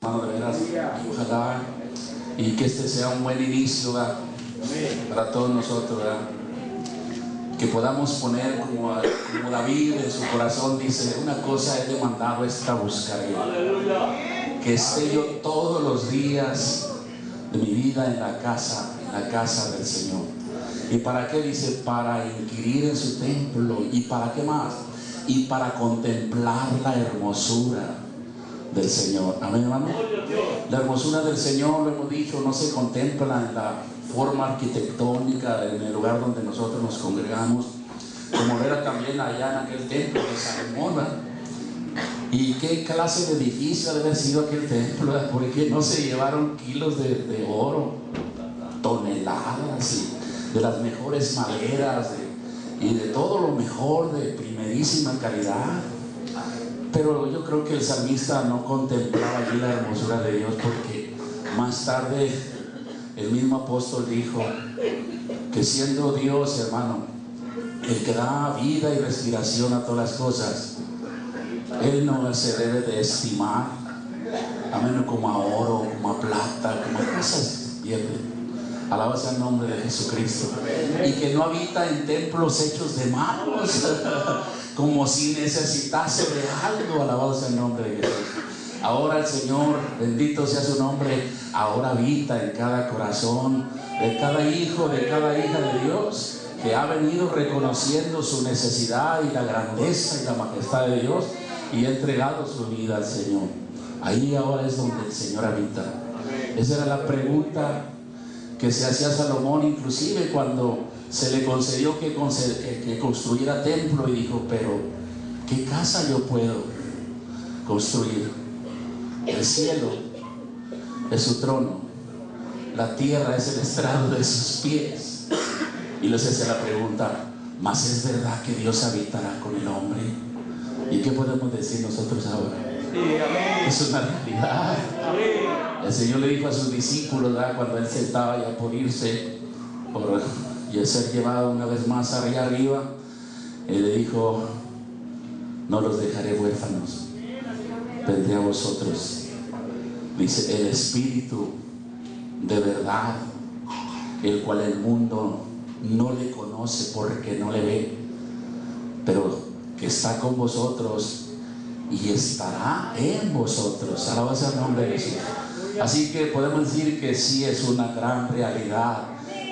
Hermano, de veras, ojalá y que este sea un buen inicio, ¿verdad?, para todos nosotros, ¿verdad?, que podamos poner como David en su corazón dice: una cosa he demandado, esta buscaré, que esté yo todos los días de mi vida en la casa del Señor. ¿Y para qué? Dice: para inquirir en su templo. ¿Y para qué más? Y para contemplar la hermosura del Señor. Amén, hermano. La hermosura del Señor, lo hemos dicho, no se contempla en la forma arquitectónica, en el lugar donde nosotros nos congregamos, como era también allá en aquel templo de Salomón, ¿verdad? Y qué clase de edificio debe haber sido aquel templo, ¿verdad?, porque no se llevaron kilos de oro, toneladas y de las mejores maderas y de todo lo mejor de primerísima calidad. Pero yo creo que el salmista no contemplaba allí la hermosura de Dios, porque más tarde el mismo apóstol dijo que siendo Dios, hermano, el que da vida y respiración a todas las cosas, Él no se debe de estimar, amén, como a oro, como a plata, como a cosas bien. Alabado sea el nombre de Jesucristo. Y que no habita en templos hechos de manos, como si necesitase de algo. Alabado sea el nombre de Jesús. Ahora el Señor, bendito sea su nombre, ahora habita en cada corazón de cada hijo, de cada hija de Dios, que ha venido reconociendo su necesidad y la grandeza y la majestad de Dios, y ha entregado su vida al Señor. Ahí ahora es donde el Señor habita. Esa era la pregunta que se hacía Salomón, inclusive cuando se le concedió que construyera templo, y dijo: pero ¿qué casa yo puedo construir? El cielo es su trono, la tierra es el estrado de sus pies. Y les hace la pregunta: ¿mas es verdad que Dios habitará con el hombre? ¿Y qué podemos decir nosotros ahora? Es una realidad. El Señor le dijo a sus discípulos, ¿verdad?, cuando Él se estaba ya por irse y ser llevado una vez más allá arriba, Él le dijo: no los dejaré huérfanos, vendré a vosotros. Dice: el Espíritu de verdad, el cual el mundo no le conoce porque no le ve, pero que está con vosotros y estará en vosotros. Alabado sea el nombre de Jesús. Así que podemos decir que sí, es una gran realidad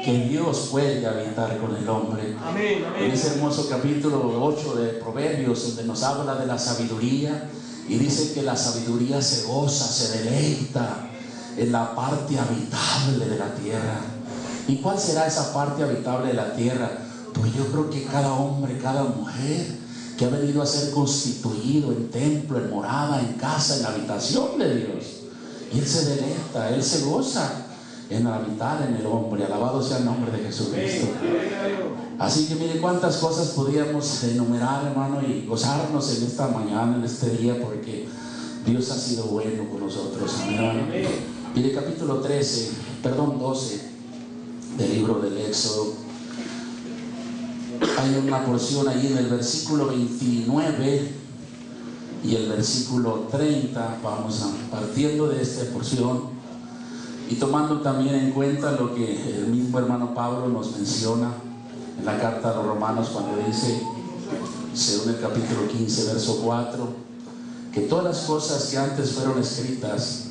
que Dios puede habitar con el hombre. Amén, amén. En ese hermoso capítulo 8 de Proverbios, donde nos habla de la sabiduría, y dice que la sabiduría se goza, se deleita en la parte habitable de la tierra. ¿Y cuál será esa parte habitable de la tierra? Pues yo creo que cada hombre, cada mujer que ha venido a ser constituido en templo, en morada, en casa, en habitación de Dios. Y Él se deleita, Él se goza en habitar en el hombre. Alabado sea el nombre de Jesucristo. Así que mire cuántas cosas podríamos enumerar, hermano, y gozarnos en esta mañana, en este día, porque Dios ha sido bueno con nosotros. Amén. Mire, capítulo 12 del libro del Éxodo. Hay una porción ahí en el versículo 29 y el versículo 30. Vamos partiendo de esta porción y tomando también en cuenta lo que el mismo hermano Pablo nos menciona en la carta a los Romanos, cuando dice, según el capítulo 15, verso 4, que todas las cosas que antes fueron escritas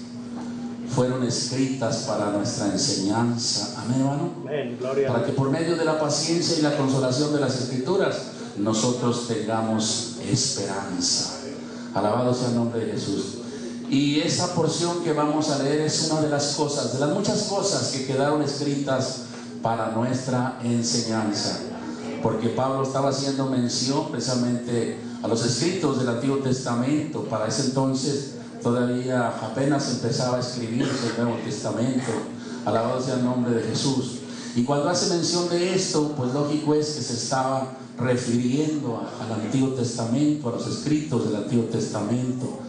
para nuestra enseñanza. Amén, hermano. Amén, para que por medio de la paciencia y la consolación de las Escrituras nosotros tengamos esperanza. Alabado sea el nombre de Jesús. Y esa porción que vamos a leer es una de las cosas, de las muchas cosas que quedaron escritas para nuestra enseñanza, porque Pablo estaba haciendo mención precisamente a los escritos del Antiguo Testamento. Para ese entonces todavía apenas empezaba a escribirse el Nuevo Testamento. Alabado sea el nombre de Jesús. Y cuando hace mención de esto, pues lógico es que se estaba refiriendo al Antiguo Testamento, a los escritos del Antiguo Testamento.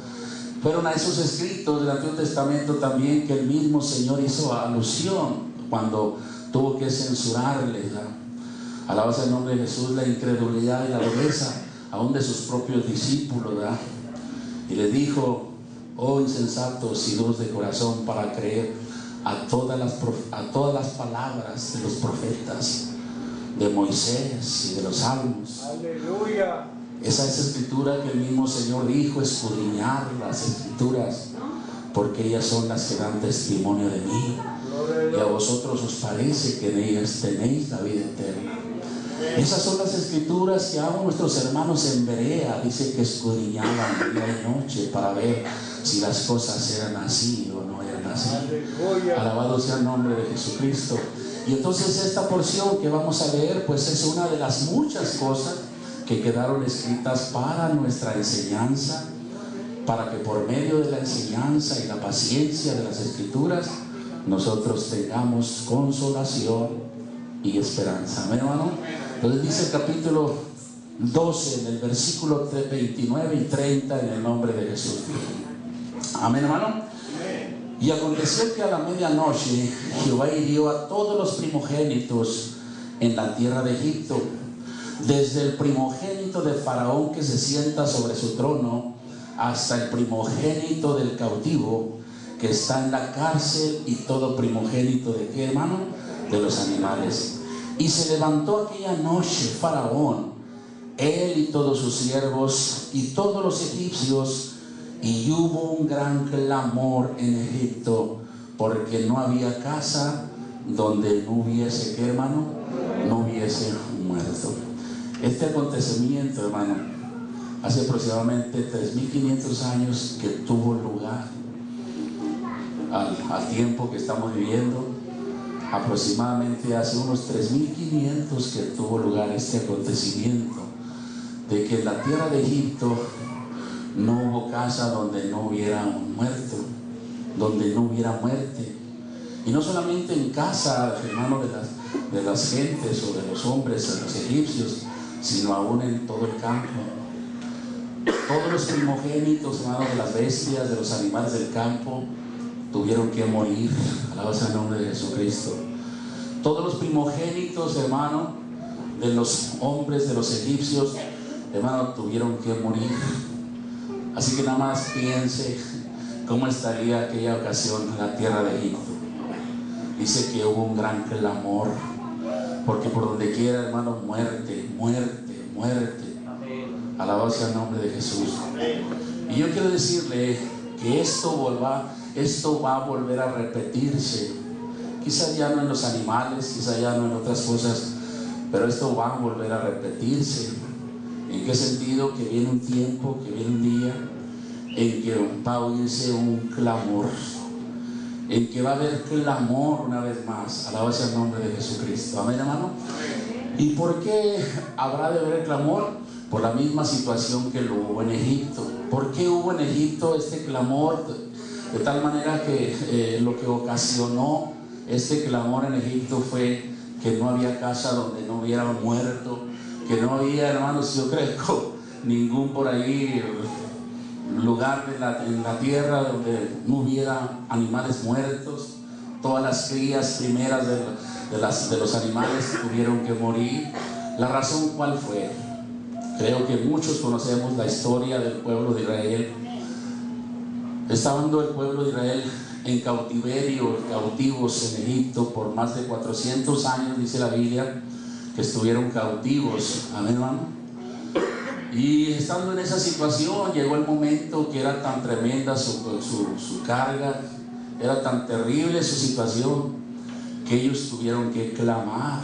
Fueron a esos escritos del Antiguo Testamento también que el mismo Señor hizo alusión cuando tuvo que censurarles, ¿verdad?, alabado sea el nombre de Jesús, la incredulidad y la dureza aún de sus propios discípulos, ¿verdad? Y les dijo: oh insensatos y duros de corazón, para creer a todas las palabras de los profetas, de Moisés y de los salmos. Aleluya. Esa es escritura que el mismo Señor dijo: escudriñar las escrituras, porque ellas son las que dan testimonio de mí, y a vosotros os parece que en ellas tenéis la vida eterna. Esas son las escrituras que aún nuestros hermanos en Berea dice que escudriñaban día y noche para ver si las cosas eran así o no eran así. Alabado sea el nombre de Jesucristo. Y entonces esta porción que vamos a leer, pues es una de las muchas cosas que quedaron escritas para nuestra enseñanza, para que por medio de la enseñanza y la paciencia de las escrituras nosotros tengamos consolación y esperanza. ¿Amén, hermano? Entonces dice el capítulo 12 en el versículo 29 y 30, en el nombre de Jesús. Amén, hermano. Y aconteció que a la medianoche Jehová hirió a todos los primogénitos en la tierra de Egipto, desde el primogénito de Faraón que se sienta sobre su trono, hasta el primogénito del cautivo que está en la cárcel, y todo primogénito de ¿qué, hermano? De los animales. Y se levantó aquella noche Faraón, él y todos sus siervos y todos los egipcios, y hubo un gran clamor en Egipto, porque no había casa donde no hubiese ¿qué, hermano? No hubiese muerto. Este acontecimiento, hermano, hace aproximadamente 3500 años que tuvo lugar. Al tiempo que estamos viviendo, aproximadamente hace unos 3500 que tuvo lugar este acontecimiento, de que en la tierra de Egipto no hubo casa donde no hubiera un muerto, donde no hubiera muerte. Y no solamente en casa, hermano, de las gentes o de los hombres, de los egipcios, sino aún en todo el campo. Todos los primogénitos, hermano, de las bestias, de los animales del campo, tuvieron que morir. Alabado sea el nombre de Jesucristo. Todos los primogénitos, hermano, de los hombres, de los egipcios, hermano, tuvieron que morir. Así que nada más piense cómo estaría aquella ocasión en la tierra de Egipto. Dice que hubo un gran clamor, porque por donde quiera, hermano, muerte, muerte, muerte. Alabado sea el nombre de Jesús. Y yo quiero decirle que esto va a volver a repetirse. Quizás ya no en los animales, quizás ya no en otras cosas, pero esto va a volver a repetirse. ¿En qué sentido? Que viene un tiempo, que viene un día en que va a oírse un clamor, en que va a haber clamor una vez más. Alabado sea el nombre de Jesucristo. Amén, hermano. ¿Y por qué habrá de haber el clamor? Por la misma situación que lo hubo en Egipto. ¿Por qué hubo en Egipto este clamor? De tal manera que lo que ocasionó este clamor en Egipto fue que no había casa donde no hubiera un muerto, que no había, hermanos, yo creo, ningún por ahí lugar en la tierra donde no hubiera animales muertos. Todas las crías primeras de los animales tuvieron que morir. ¿La razón cuál fue? Creo que muchos conocemos la historia del pueblo de Israel. Estando el pueblo de Israel en cautiverio, cautivos en Egipto por más de 400 años, dice la Biblia, que estuvieron cautivos. Amén, hermano. Y estando en esa situación, llegó el momento que era tan tremenda su carga, era tan terrible su situación, que ellos tuvieron que clamar,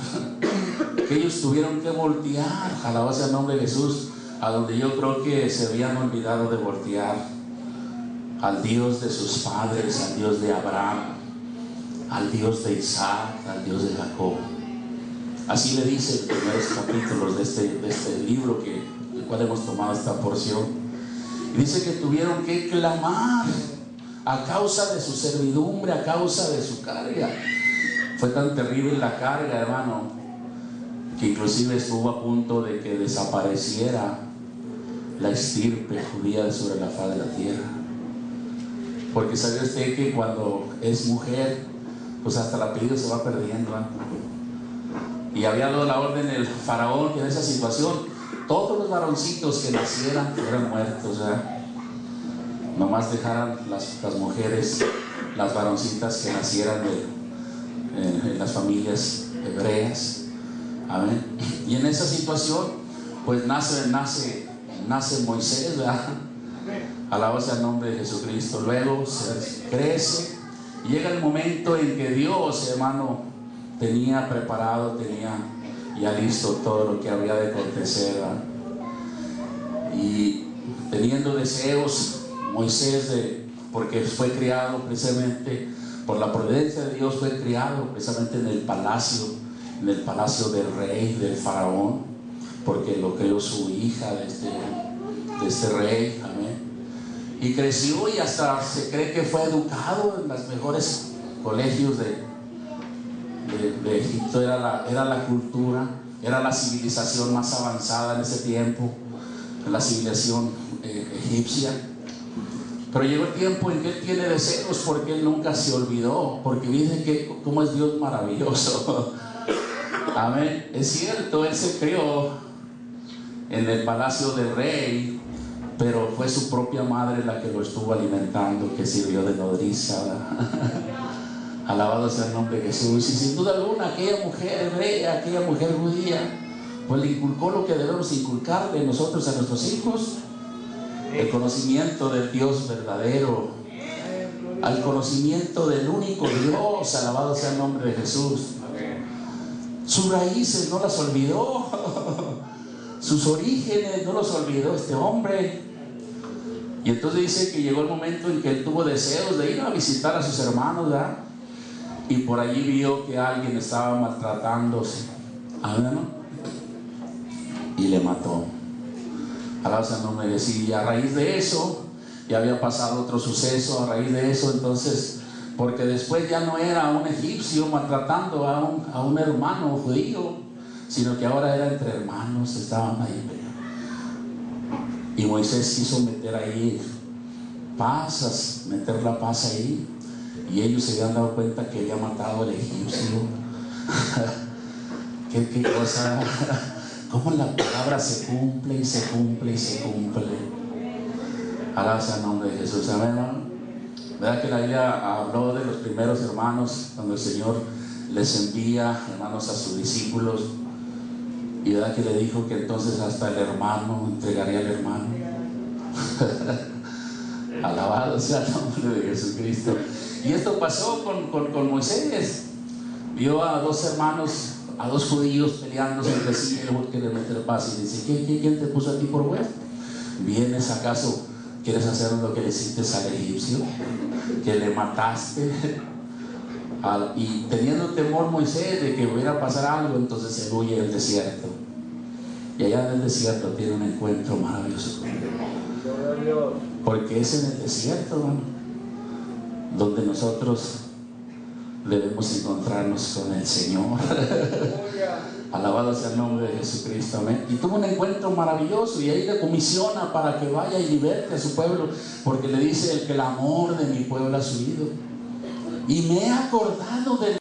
que ellos tuvieron que voltear, alabado sea el nombre de Jesús, a donde yo creo que se habían olvidado de voltear, al Dios de sus padres, al Dios de Abraham, al Dios de Isaac, al Dios de Jacob. Así le dice en los primeros capítulos de este libro del cual hemos tomado esta porción. Y dice que tuvieron que clamar a causa de su servidumbre, a causa de su carga. Fue tan terrible la carga, hermano, que inclusive estuvo a punto de que desapareciera la estirpe judía sobre la faz de la tierra. Porque sabe usted que cuando es mujer, pues hasta el apellido se va perdiendo, ¿eh? Y había dado la orden el faraón que en esa situación todos los varoncitos que nacieran eran muertos, ¿eh? nomás dejaran las mujeres, las varoncitas que nacieran en las familias hebreas. Amén. Y en esa situación pues nace Moisés, ¿verdad? Alabado sea el nombre de Jesucristo. Luego se crece y llega el momento en que Dios, hermano, tenía preparado, tenía ya listo todo lo que había de acontecer, ¿verdad? Y teniendo deseos Moisés porque fue criado precisamente por la providencia de Dios, fue criado precisamente en el palacio del rey, del faraón, porque lo crió su hija de este rey. Amén. Y creció y hasta se cree que fue educado en los mejores colegios de Egipto. Era la cultura, era la civilización más avanzada en ese tiempo, la civilización egipcia. Pero llegó el tiempo en que él tiene deseos, porque él nunca se olvidó, porque dice que cómo es Dios maravilloso. Amén. Es cierto, él se crió en el palacio del rey, pero fue su propia madre la que lo estuvo alimentando, que sirvió de nodriza. Alabado sea el nombre de Jesús. Y sin duda alguna aquella mujer hebrea, aquella mujer judía, pues le inculcó lo que debemos inculcarle nosotros a nuestros hijos: el conocimiento del Dios verdadero, al conocimiento del único Dios. Alabado sea el nombre de Jesús. Sus raíces no las olvidó, sus orígenes no los olvidó este hombre. Y entonces dice que llegó el momento en que él tuvo deseos de ir a visitar a sus hermanos, ¿verdad? Y por allí vio que alguien estaba maltratándose, ¿no? Y le mató. Alabado sea el nombre de Jesús. Y a raíz de eso ya había pasado otro suceso. A raíz de eso, entonces, porque después ya no era un egipcio maltratando a un hermano judío, sino que ahora era entre hermanos, estaban ahí. Y Moisés quiso meter ahí meter la paz ahí, y ellos se habían dado cuenta que había matado al egipcio. ¿Qué cosa? Cómo la palabra se cumple y se cumple y se cumple. Alabado sea el nombre de Jesús. Amén, hermano. ¿Verdad que la Biblia habló de los primeros hermanos cuando el Señor les envía, hermanos, a sus discípulos? Y verdad que le dijo que entonces hasta el hermano entregaría al hermano. Alabado sea el nombre de Jesucristo. Y esto pasó con Moisés. Vio a dos hermanos, a dos judíos peleándose entre sí. Él quiere meter paz y dice: ¿Quién te puso a ti por juez? ¿Vienes acaso? ¿Quieres hacer lo que le hiciste al egipcio? ¿Que le mataste? Y teniendo temor Moisés de que hubiera pasar algo, entonces se huye del desierto. Y allá en el desierto tiene un encuentro maravilloso con Dios. Porque es en el desierto, hermano, donde nosotros debemos encontrarnos con el Señor. Alabado sea el nombre de Jesucristo. Amén. Y tuvo un encuentro maravilloso, y ahí le comisiona para que vaya y liberte a su pueblo, porque le dice: el clamor de mi pueblo ha subido, y me he acordado de